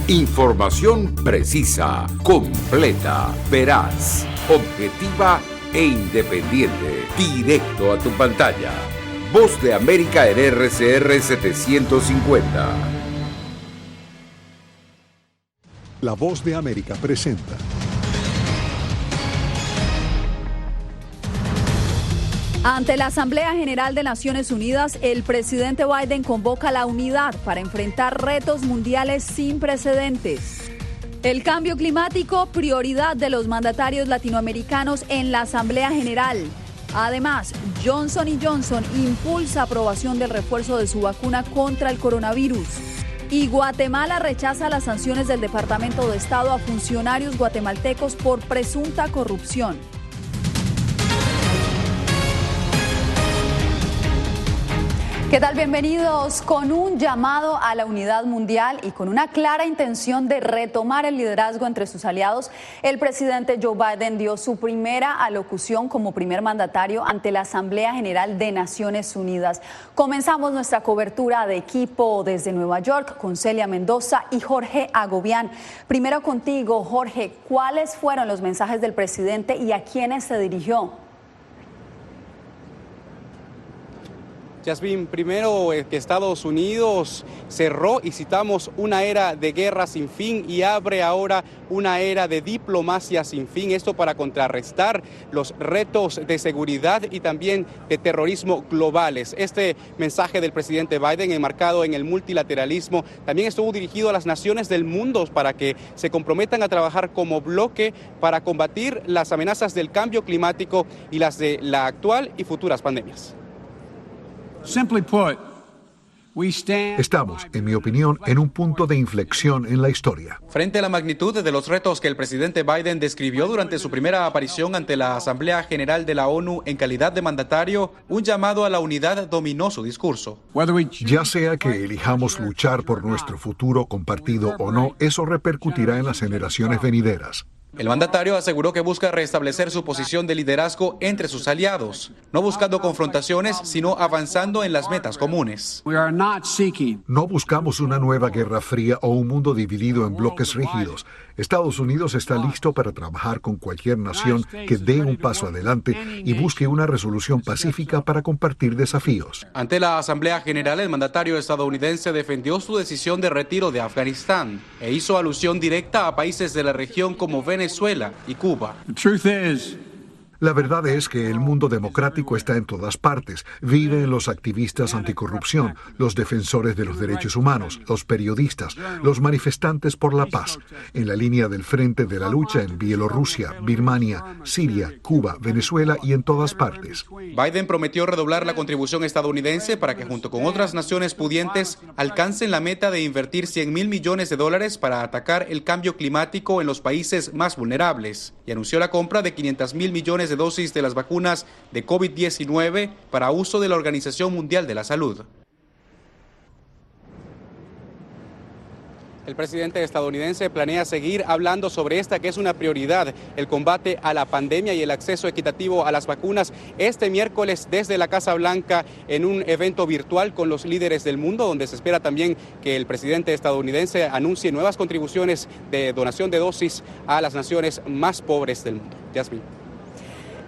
Información precisa, completa, veraz, objetiva e independiente. Directo a tu pantalla. Voz de América en RCR 750. La Voz de América presenta. Ante la Asamblea General de Naciones Unidas, el presidente Biden convoca la unidad para enfrentar retos mundiales sin precedentes. El cambio climático, prioridad de los mandatarios latinoamericanos en la Asamblea General. Además, Johnson & Johnson impulsa aprobación del refuerzo de su vacuna contra el coronavirus. Y Guatemala rechaza las sanciones del Departamento de Estado a funcionarios guatemaltecos por presunta corrupción. ¿Qué tal? Bienvenidos. Con un llamado a la unidad mundial y con una clara intención de retomar el liderazgo entre sus aliados, el presidente Joe Biden dio su primera alocución como primer mandatario ante la Asamblea General de Naciones Unidas. Comenzamos nuestra cobertura de equipo desde Nueva York con Celia Mendoza y Jorge Agobián. Primero contigo, Jorge, ¿cuáles fueron los mensajes del presidente y a quiénes se dirigió? Yasmín, primero que Estados Unidos cerró y citamos una era de guerra sin fin y abre ahora una era de diplomacia sin fin. Esto para contrarrestar los retos de seguridad y también de terrorismo globales. Este mensaje del presidente Biden, enmarcado en el multilateralismo, también estuvo dirigido a las naciones del mundo para que se comprometan a trabajar como bloque para combatir las amenazas del cambio climático y las de la actual y futuras pandemias. Estamos, en mi opinión, en un punto de inflexión en la historia. Frente a la magnitud de los retos que el presidente Biden describió durante su primera aparición ante la Asamblea General de la ONU en calidad de mandatario, un llamado a la unidad dominó su discurso. Ya sea que elijamos luchar por nuestro futuro compartido o no, eso repercutirá en las generaciones venideras. El mandatario aseguró que busca restablecer su posición de liderazgo entre sus aliados, no buscando confrontaciones, sino avanzando en las metas comunes. No buscamos una nueva guerra fría o un mundo dividido en bloques rígidos. Estados Unidos está listo para trabajar con cualquier nación que dé un paso adelante y busque una resolución pacífica para compartir desafíos. Ante la Asamblea General, el mandatario estadounidense defendió su decisión de retiro de Afganistán e hizo alusión directa a países de la región como Venezuela y Cuba. La verdad es que el mundo democrático está en todas partes. Viven los activistas anticorrupción, los defensores de los derechos humanos, los periodistas, los manifestantes por la paz. En la línea del frente de la lucha en Bielorrusia, Birmania, Siria, Cuba, Venezuela y en todas partes. Biden prometió redoblar la contribución estadounidense para que junto con otras naciones pudientes alcancen la meta de invertir $100,000 millones para atacar el cambio climático en los países más vulnerables y anunció la compra de 500,000 millones de dosis de las vacunas de COVID-19 para uso de la Organización Mundial de la Salud. El presidente estadounidense planea seguir hablando sobre esta que es una prioridad, el combate a la pandemia y el acceso equitativo a las vacunas este miércoles desde la Casa Blanca en un evento virtual con los líderes del mundo, donde se espera también que el presidente estadounidense anuncie nuevas contribuciones de donación de dosis a las naciones más pobres del mundo. Yasmín.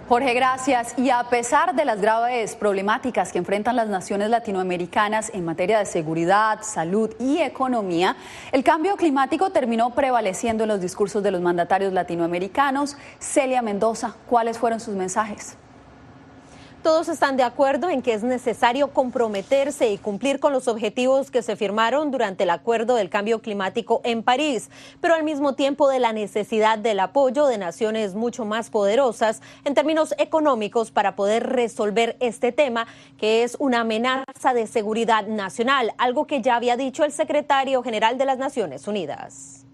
Jorge, gracias. Y a pesar de las graves problemáticas que enfrentan las naciones latinoamericanas en materia de seguridad, salud y economía, el cambio climático terminó prevaleciendo en los discursos de los mandatarios latinoamericanos. Celia Mendoza, ¿cuáles fueron sus mensajes? Todos están de acuerdo en que es necesario comprometerse y cumplir con los objetivos que se firmaron durante el Acuerdo del Cambio Climático en París, pero al mismo tiempo de la necesidad del apoyo de naciones mucho más poderosas en términos económicos para poder resolver este tema, que es una amenaza de seguridad nacional, algo que ya había dicho el secretario general de las Naciones Unidas.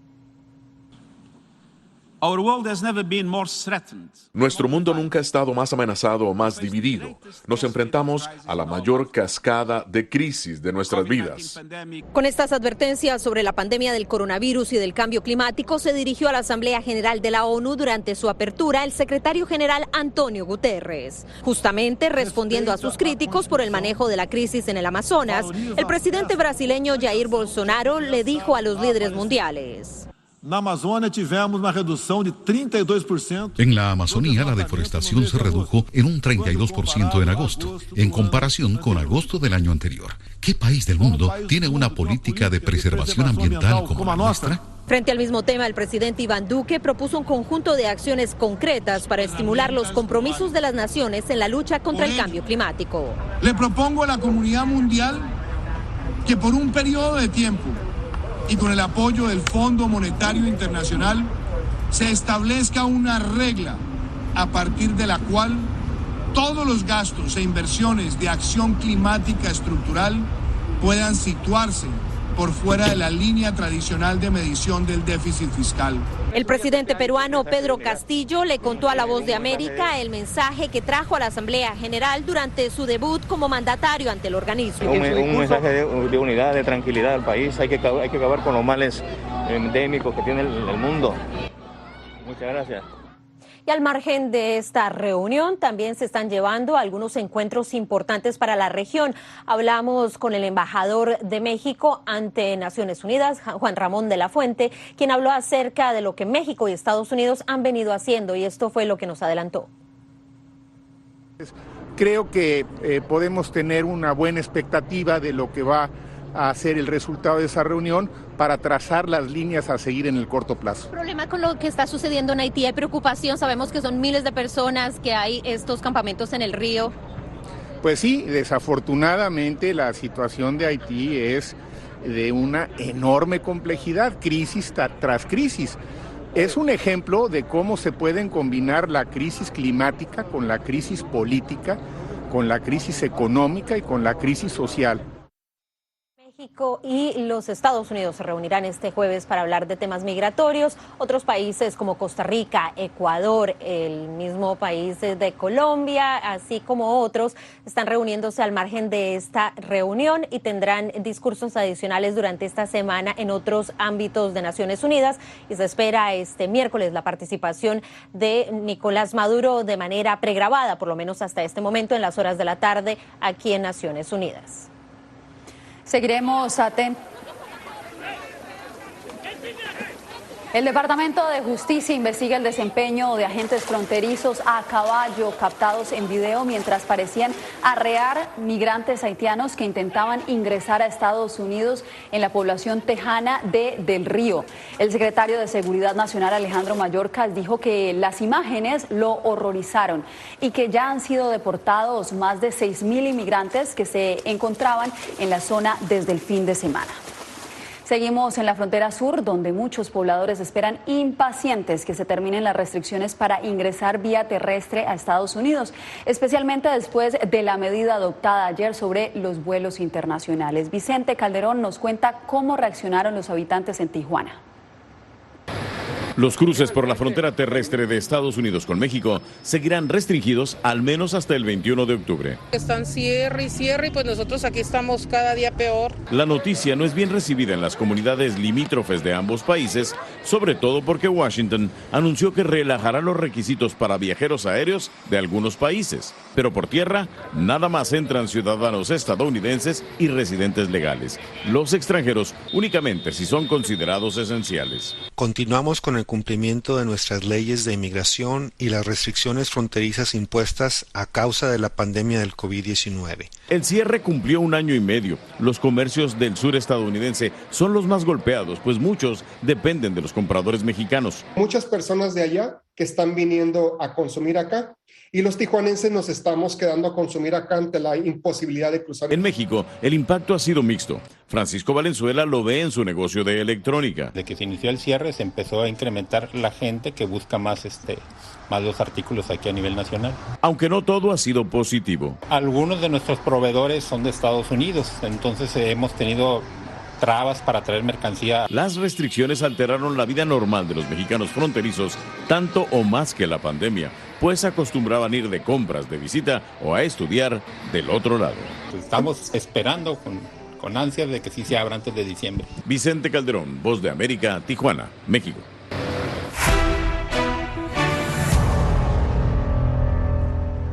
Nuestro mundo nunca ha estado más amenazado o más dividido. Nos enfrentamos a la mayor cascada de crisis de nuestras vidas. Con estas advertencias sobre la pandemia del coronavirus y del cambio climático, se dirigió a la Asamblea General de la ONU durante su apertura el secretario general Antonio Guterres. Justamente respondiendo a sus críticos por el manejo de la crisis en el Amazonas, el presidente brasileño Jair Bolsonaro le dijo a los líderes mundiales: En la Amazonía, la deforestación se redujo en un 32% en agosto, en comparación con agosto del año anterior. ¿Qué país del mundo tiene una política de preservación ambiental como la nuestra? Frente al mismo tema, el presidente Iván Duque propuso un conjunto de acciones concretas para estimular los compromisos de las naciones en la lucha contra el cambio climático. Le propongo a la comunidad mundial que por un periodo de tiempo y con el apoyo del Fondo Monetario Internacional se establezca una regla a partir de la cual todos los gastos e inversiones de acción climática estructural puedan situarse por fuera de la línea tradicional de medición del déficit fiscal. El presidente peruano Pedro Castillo le contó a La Voz de América el mensaje que trajo a la Asamblea General durante su debut como mandatario ante el organismo. Un mensaje de unidad, de tranquilidad al país. Hay que acabar con los males endémicos que tiene el mundo. Muchas gracias. Y al margen de esta reunión, también se están llevando algunos encuentros importantes para la región. Hablamos con el embajador de México ante Naciones Unidas, Juan Ramón de la Fuente, quien habló acerca de lo que México y Estados Unidos han venido haciendo, y esto fue lo que nos adelantó. Creo que podemos tener una buena expectativa de lo que va a ser el resultado de esa reunión para trazar las líneas a seguir en el corto plazo. ¿Problema con lo que está sucediendo en Haití? ¿Hay preocupación? Sabemos que son miles de personas, que hay estos campamentos en el río. Pues sí, desafortunadamente la situación de Haití es de una enorme complejidad, crisis tras crisis. Es un ejemplo de cómo se pueden combinar la crisis climática con la crisis política, con la crisis económica y con la crisis social. México y los Estados Unidos se reunirán este jueves para hablar de temas migratorios. Otros países como Costa Rica, Ecuador, el mismo país de Colombia, así como otros, están reuniéndose al margen de esta reunión y tendrán discursos adicionales durante esta semana en otros ámbitos de Naciones Unidas. Y se espera este miércoles la participación de Nicolás Maduro de manera pregrabada, por lo menos hasta este momento, en las horas de la tarde aquí en Naciones Unidas. Seguiremos atentos. El Departamento de Justicia investiga el desempeño de agentes fronterizos a caballo captados en video mientras parecían arrear migrantes haitianos que intentaban ingresar a Estados Unidos en la población tejana de Del Río. El secretario de Seguridad Nacional, Alejandro Mayorkas, dijo que las imágenes lo horrorizaron y que ya han sido deportados más de 6.000 inmigrantes que se encontraban en la zona desde el fin de semana. Seguimos en la frontera sur, donde muchos pobladores esperan impacientes que se terminen las restricciones para ingresar vía terrestre a Estados Unidos, especialmente después de la medida adoptada ayer sobre los vuelos internacionales. Vicente Calderón nos cuenta cómo reaccionaron los habitantes en Tijuana. Los cruces por la frontera terrestre de Estados Unidos con México seguirán restringidos al menos hasta el 21 de octubre. Están cierre y pues nosotros aquí estamos cada día peor. La noticia no es bien recibida en las comunidades limítrofes de ambos países, sobre todo porque Washington anunció que relajará los requisitos para viajeros aéreos de algunos países. Pero por tierra, nada más entran ciudadanos estadounidenses y residentes legales. Los extranjeros únicamente si son considerados esenciales. Continuamos con el cumplimiento de nuestras leyes de inmigración y las restricciones fronterizas impuestas a causa de la pandemia del COVID-19. El cierre cumplió 1 año y medio. Los comercios del sur estadounidense son los más golpeados, pues muchos dependen de los compradores mexicanos. Muchas personas de allá que están viniendo a consumir acá, y los tijuanenses nos estamos quedando a consumir acá ante la imposibilidad de cruzar. En México, el impacto ha sido mixto. Francisco Valenzuela lo ve en su negocio de electrónica. De que se inició el cierre, se empezó a incrementar la gente que busca más los artículos aquí a nivel nacional. Aunque no todo ha sido positivo. Algunos de nuestros proveedores son de Estados Unidos, entonces hemos tenido trabas para traer mercancía. Las restricciones alteraron la vida normal de los mexicanos fronterizos, tanto o más que la pandemia, pues acostumbraban ir de compras, de visita o a estudiar del otro lado. Estamos esperando con ansias de que sí se abra antes de diciembre. Vicente Calderón, Voz de América, Tijuana, México.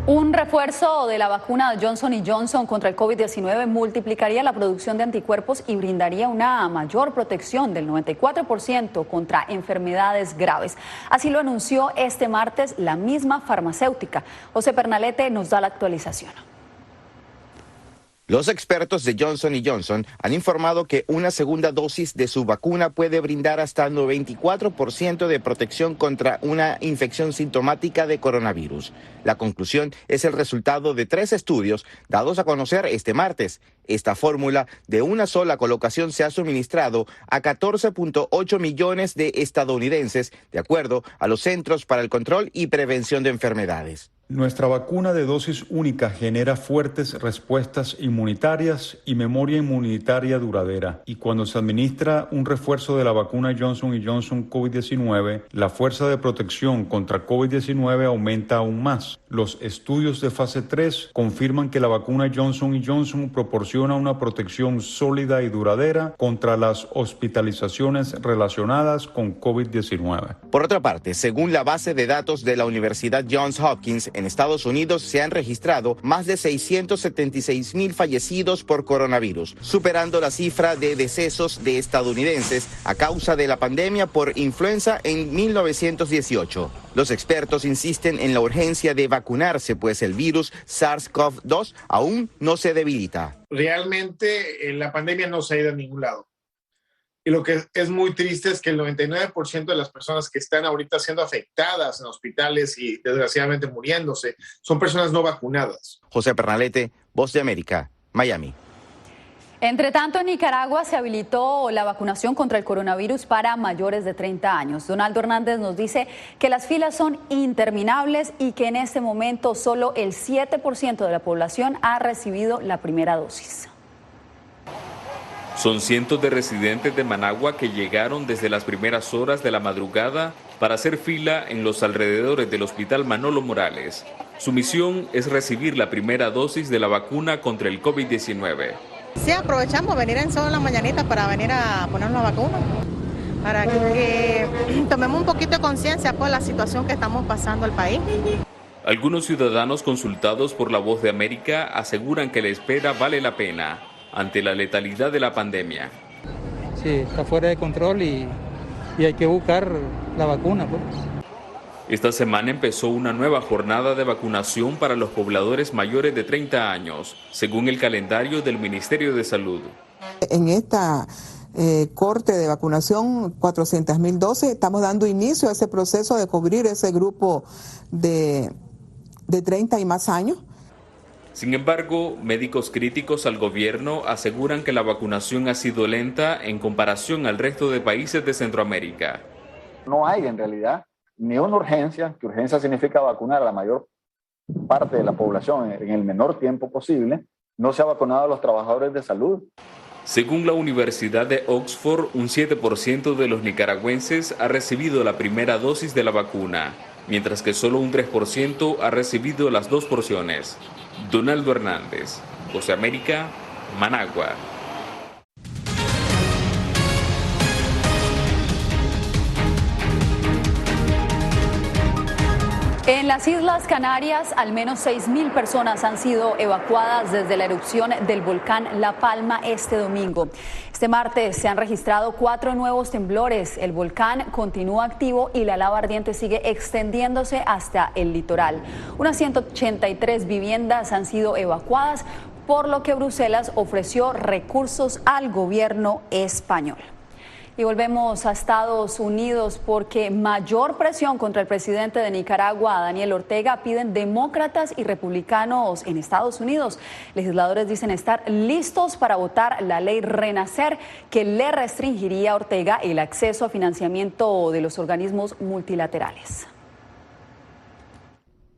Un refuerzo de la vacuna Johnson & Johnson contra el COVID-19 multiplicaría la producción de anticuerpos y brindaría una mayor protección del 94% contra enfermedades graves. Así lo anunció este martes la misma farmacéutica. José Pernalete nos da la actualización. Los expertos de Johnson & Johnson han informado que una segunda dosis de su vacuna puede brindar hasta 94% de protección contra una infección sintomática de coronavirus. La conclusión es el resultado de 3 estudios dados a conocer este martes. Esta fórmula de una sola colocación se ha suministrado a 14.8 millones de estadounidenses, de acuerdo a los Centros para el Control y Prevención de Enfermedades. Nuestra vacuna de dosis única genera fuertes respuestas inmunitarias y memoria inmunitaria duradera. Y cuando se administra un refuerzo de la vacuna Johnson & Johnson COVID-19, la fuerza de protección contra COVID-19 aumenta aún más. Los estudios de fase 3 confirman que la vacuna Johnson & Johnson proporciona una protección sólida y duradera contra las hospitalizaciones relacionadas con COVID-19. Por otra parte, según la base de datos de la Universidad Johns Hopkins, en Estados Unidos se han registrado más de 676,000 fallecidos por coronavirus, superando la cifra de decesos de estadounidenses a causa de la pandemia por influenza en 1918. Los expertos insisten en la urgencia de vacunarse, pues el virus SARS-CoV-2 aún no se debilita. Realmente la pandemia no se ha ido a ningún lado. Y lo que es muy triste es que el 99% de las personas que están ahorita siendo afectadas en hospitales y desgraciadamente muriéndose son personas no vacunadas. José Pernalete, Voz de América, Miami. Entre tanto, en Nicaragua se habilitó la vacunación contra el coronavirus para mayores de 30 años. Donaldo Hernández nos dice que las filas son interminables y que en este momento solo el 7% de la población ha recibido la primera dosis. Son cientos de residentes de Managua que llegaron desde las primeras horas de la madrugada para hacer fila en los alrededores del Hospital Manolo Morales. Su misión es recibir la primera dosis de la vacuna contra el COVID-19. Sí, aprovechamos venir en sol en la mañanita para venir a ponernos la vacuna, para que tomemos un poquito de conciencia por la situación que estamos pasando el país. Algunos ciudadanos consultados por La Voz de América aseguran que la espera vale la pena ante la letalidad de la pandemia. Sí, está fuera de control y hay que buscar la vacuna, pues. Esta semana empezó una nueva jornada de vacunación para los pobladores mayores de 30 años, según el calendario del Ministerio de Salud. En esta corte de vacunación, 400,000 dosis, estamos dando inicio a ese proceso de cubrir ese grupo de 30 y más años. Sin embargo, médicos críticos al gobierno aseguran que la vacunación ha sido lenta en comparación al resto de países de Centroamérica. No hay en realidad ni una urgencia, que urgencia significa vacunar a la mayor parte de la población en el menor tiempo posible. No se ha vacunado a los trabajadores de salud. Según la Universidad de Oxford, un 7% de los nicaragüenses ha recibido la primera dosis de la vacuna, mientras que solo un 3% ha recibido las 2 porciones. Donaldo Hernández, Voz de América, Managua. En las Islas Canarias, al menos 6,000 personas han sido evacuadas desde la erupción del volcán La Palma este domingo. Este martes se han registrado 4 nuevos temblores. El volcán continúa activo y la lava ardiente sigue extendiéndose hasta el litoral. Unas 183 viviendas han sido evacuadas, por lo que Bruselas ofreció recursos al gobierno español. Y volvemos a Estados Unidos porque mayor presión contra el presidente de Nicaragua, Daniel Ortega, piden demócratas y republicanos en Estados Unidos. Legisladores dicen estar listos para votar la ley Renacer, que le restringiría a Ortega el acceso a financiamiento de los organismos multilaterales.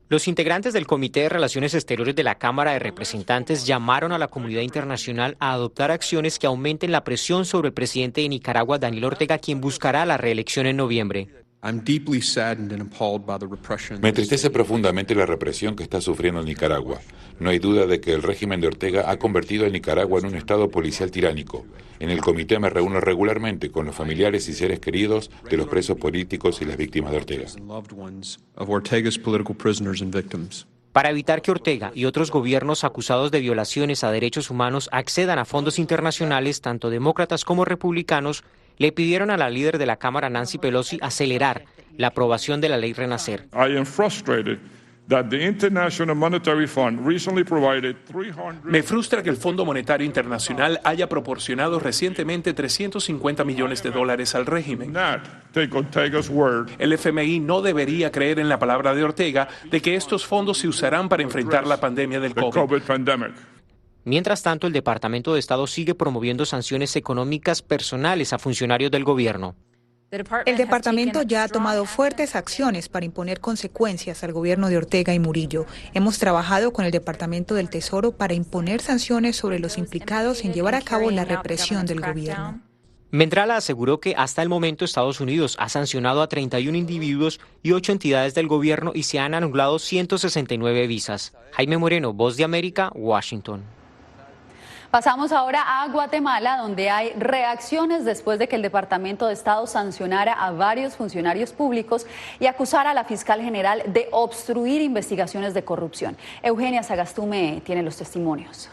Los integrantes del Comité de Relaciones Exteriores de la Cámara de Representantes llamaron a la comunidad internacional a adoptar acciones que aumenten la presión sobre el presidente de Nicaragua, Daniel Ortega, quien buscará la reelección en noviembre. Me entristece profundamente la represión que está sufriendo Nicaragua. No hay duda de que el régimen de Ortega ha convertido a Nicaragua en un estado policial tiránico. En el comité me reúno regularmente con los familiares y seres queridos de los presos políticos y las víctimas de Ortega. Para evitar que Ortega y otros gobiernos acusados de violaciones a derechos humanos accedan a fondos internacionales, tanto demócratas como republicanos le pidieron a la líder de la Cámara, Nancy Pelosi, acelerar la aprobación de la ley Renacer. Me frustra que el Fondo Monetario Internacional haya proporcionado recientemente $350 millones al régimen. El FMI no debería creer en la palabra de Ortega de que estos fondos se usarán para enfrentar la pandemia del COVID. Mientras tanto, el Departamento de Estado sigue promoviendo sanciones económicas personales a funcionarios del gobierno. El departamento ya ha tomado fuertes acciones para imponer consecuencias al gobierno de Ortega y Murillo. Hemos trabajado con el Departamento del Tesoro para imponer sanciones sobre los implicados en llevar a cabo la represión del gobierno. Mendrala aseguró que hasta el momento Estados Unidos ha sancionado a 31 individuos y 8 entidades del gobierno y se han anulado 169 visas. Jaime Moreno, Voz de América, Washington. Pasamos ahora a Guatemala, donde hay reacciones después de que el Departamento de Estado sancionara a varios funcionarios públicos y acusara a la fiscal general de obstruir investigaciones de corrupción. Eugenia Sagastume tiene los testimonios.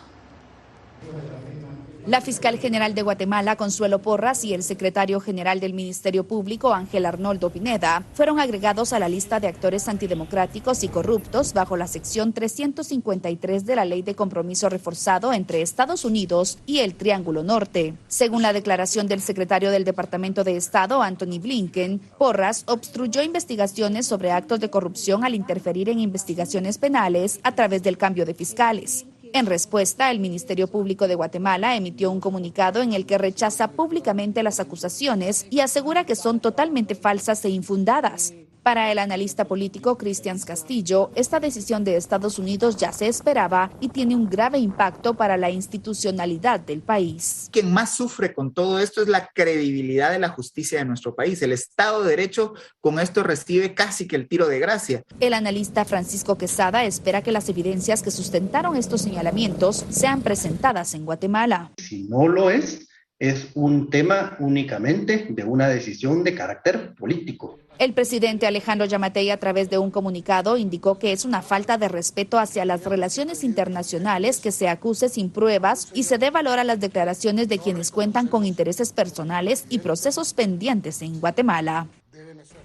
La fiscal general de Guatemala, Consuelo Porras, y el secretario general del Ministerio Público, Ángel Arnoldo Pineda, fueron agregados a la lista de actores antidemocráticos y corruptos bajo la sección 353 de la Ley de Compromiso Reforzado entre Estados Unidos y el Triángulo Norte. Según la declaración del secretario del Departamento de Estado, Anthony Blinken, Porras obstruyó investigaciones sobre actos de corrupción al interferir en investigaciones penales a través del cambio de fiscales. En respuesta, el Ministerio Público de Guatemala emitió un comunicado en el que rechaza públicamente las acusaciones y asegura que son totalmente falsas e infundadas. Para el analista político Cristian Castillo, esta decisión de Estados Unidos ya se esperaba y tiene un grave impacto para la institucionalidad del país. Quien más sufre con todo esto es la credibilidad de la justicia de nuestro país. El Estado de Derecho con esto recibe casi que el tiro de gracia. El analista Francisco Quesada espera que las evidencias que sustentaron estos señalamientos sean presentadas en Guatemala. Si no lo es un tema únicamente de una decisión de carácter político. El presidente Alejandro Yamatei, a través de un comunicado, indicó que es una falta de respeto hacia las relaciones internacionales que se acuse sin pruebas y se dé valor a las declaraciones de quienes cuentan con intereses personales y procesos pendientes en Guatemala.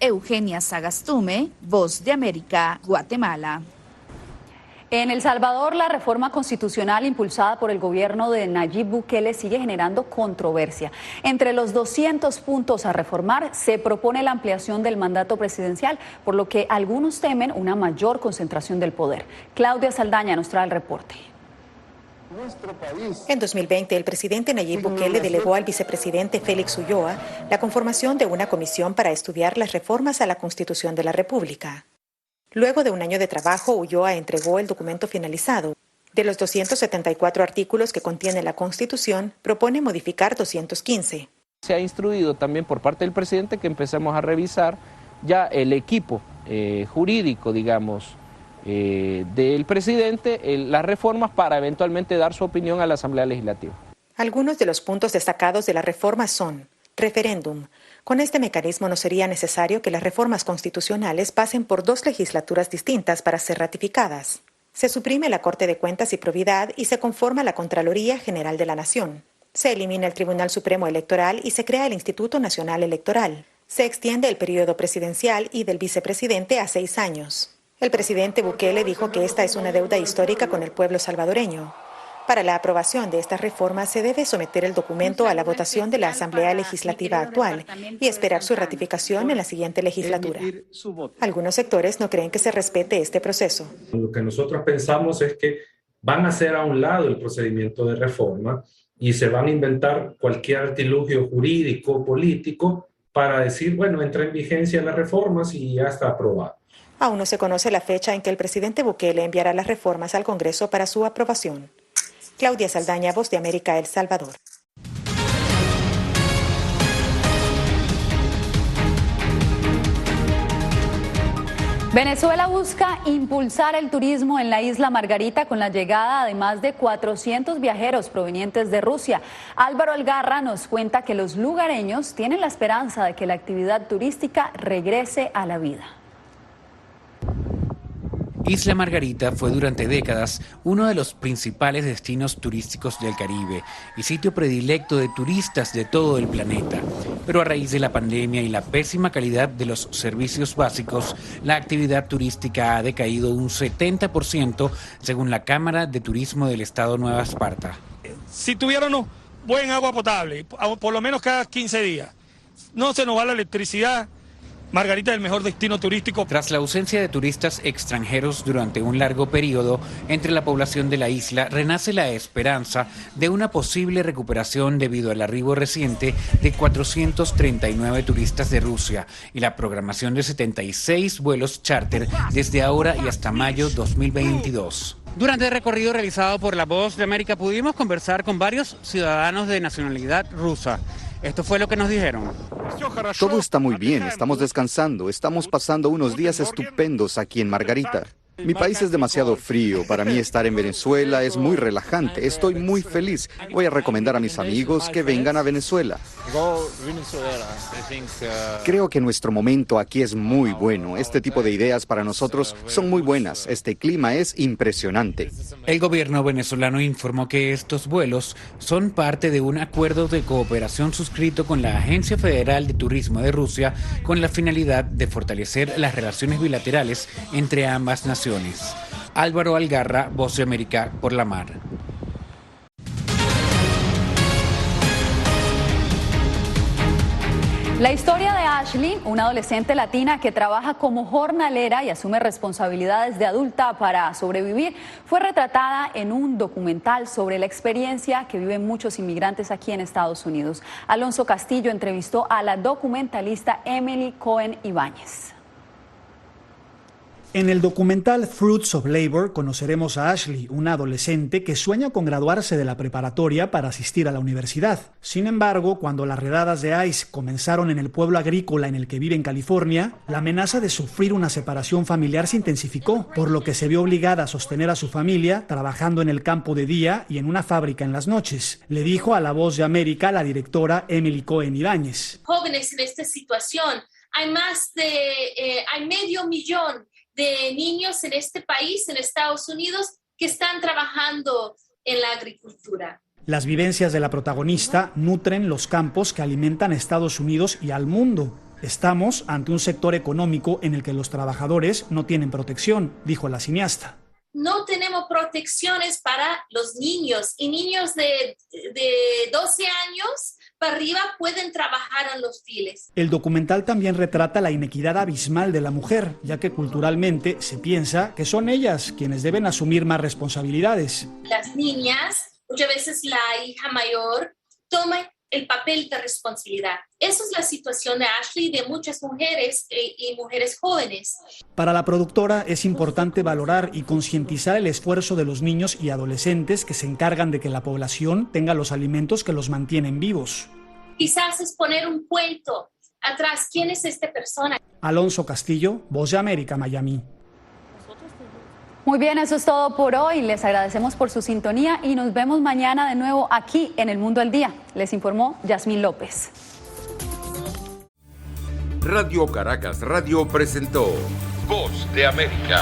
Eugenia Sagastume, Voz de América, Guatemala. En El Salvador, la reforma constitucional impulsada por el gobierno de Nayib Bukele sigue generando controversia. Entre los 200 puntos a reformar se propone la ampliación del mandato presidencial, por lo que algunos temen una mayor concentración del poder. Claudia Saldaña nos trae el reporte. En 2020, el presidente Nayib Bukele delegó al vicepresidente Félix Ulloa la conformación de una comisión para estudiar las reformas a la Constitución de la República. Luego de un año de trabajo, Ulloa entregó el documento finalizado. De los 274 artículos que contiene la Constitución, propone modificar 215. Se ha instruido también por parte del presidente que empecemos a revisar ya el equipo jurídico, digamos, del presidente, las reformas para eventualmente dar su opinión a la Asamblea Legislativa. Algunos de los puntos destacados de la reforma son: referéndum. Con este mecanismo no sería necesario que las reformas constitucionales pasen por 2 legislaturas distintas para ser ratificadas. Se suprime la Corte de Cuentas y Probidad y se conforma la Contraloría General de la Nación. Se elimina el Tribunal Supremo Electoral y se crea el Instituto Nacional Electoral. Se extiende el periodo presidencial y del vicepresidente a 6 años. El presidente Bukele dijo que esta es una deuda histórica con el pueblo salvadoreño. Para la aprobación de estas reformas se debe someter el documento a la votación de la Asamblea Legislativa actual y esperar su ratificación en la siguiente legislatura. Algunos sectores no creen que se respete este proceso. Lo que nosotros pensamos es que van a hacer a un lado el procedimiento de reforma y se van a inventar cualquier artilugio jurídico, político, para decir, bueno, entra en vigencia las reformas y ya está aprobado. Aún no se conoce la fecha en que el presidente Bukele enviará las reformas al Congreso para su aprobación. Claudia Saldaña, Voz de América, El Salvador. Venezuela busca impulsar el turismo en la isla Margarita con la llegada de más de 400 viajeros provenientes de Rusia. Álvaro Algarra nos cuenta que los lugareños tienen la esperanza de que la actividad turística regrese a la vida. Isla Margarita fue durante décadas uno de los principales destinos turísticos del Caribe y sitio predilecto de turistas de todo el planeta. Pero a raíz de la pandemia y la pésima calidad de los servicios básicos, la actividad turística ha decaído un 70%, según la Cámara de Turismo del Estado Nueva Esparta. Si tuviéramos buen agua potable, por lo menos cada 15 días, no se nos va la electricidad, Margarita es el mejor destino turístico. Tras la ausencia de turistas extranjeros durante un largo periodo, entre la población de la isla renace la esperanza de una posible recuperación debido al arribo reciente de 439 turistas de Rusia y la programación de 76 vuelos charter desde ahora y hasta mayo 2022. Durante el recorrido realizado por La Voz de América pudimos conversar con varios ciudadanos de nacionalidad rusa. Esto fue lo que nos dijeron. Todo está muy bien, estamos descansando, estamos pasando unos días estupendos aquí en Margarita. Mi país es demasiado frío, para mí estar en Venezuela es muy relajante, estoy muy feliz. Voy a recomendar a mis amigos que vengan a Venezuela. Creo que nuestro momento aquí es muy bueno, este tipo de ideas para nosotros son muy buenas, este clima es impresionante. El gobierno venezolano informó que estos vuelos son parte de un acuerdo de cooperación suscrito con la Agencia Federal de Turismo de Rusia con la finalidad de fortalecer las relaciones bilaterales entre ambas naciones. Álvaro Algarra, Voz de América, por la mar. La historia de Ashley, una adolescente latina que trabaja como jornalera y asume responsabilidades de adulta para sobrevivir, fue retratada en un documental sobre la experiencia que viven muchos inmigrantes aquí en Estados Unidos. Alonso Castillo entrevistó a la documentalista Emily Cohen Ibáñez. En el documental Fruits of Labor conoceremos a Ashley, una adolescente que sueña con graduarse de la preparatoria para asistir a la universidad. Sin embargo, cuando las redadas de ICE comenzaron en el pueblo agrícola en el que vive en California, la amenaza de sufrir una separación familiar se intensificó, por lo que se vio obligada a sostener a su familia trabajando en el campo de día y en una fábrica en las noches. Le dijo a La Voz de América la directora Emily Cohen Ibáñez. Jóvenes en esta situación, hay medio millón de niños en este país, en Estados Unidos, que están trabajando en la agricultura. Las vivencias de la protagonista nutren los campos que alimentan a Estados Unidos y al mundo. Estamos ante un sector económico en el que los trabajadores no tienen protección, dijo la cineasta. No tenemos protecciones para los niños, y niños de 12 años para arriba pueden trabajar en los files. El documental también retrata la inequidad abismal de la mujer, ya que culturalmente se piensa que son ellas quienes deben asumir más responsabilidades. Las niñas, muchas veces la hija mayor, toma el papel de responsabilidad. Esa es la situación de Ashley y de muchas mujeres y mujeres jóvenes. Para la productora es importante valorar y concientizar el esfuerzo de los niños y adolescentes que se encargan de que la población tenga los alimentos que los mantienen vivos. Quizás es poner un cuento atrás. ¿Quién es esta persona? Alonso Castillo, Voz de América, Miami. Muy bien, eso es todo por hoy. Les agradecemos por su sintonía y nos vemos mañana de nuevo aquí en El Mundo al Día. Les informó Yasmín López. Radio Caracas Radio presentó Voz de América.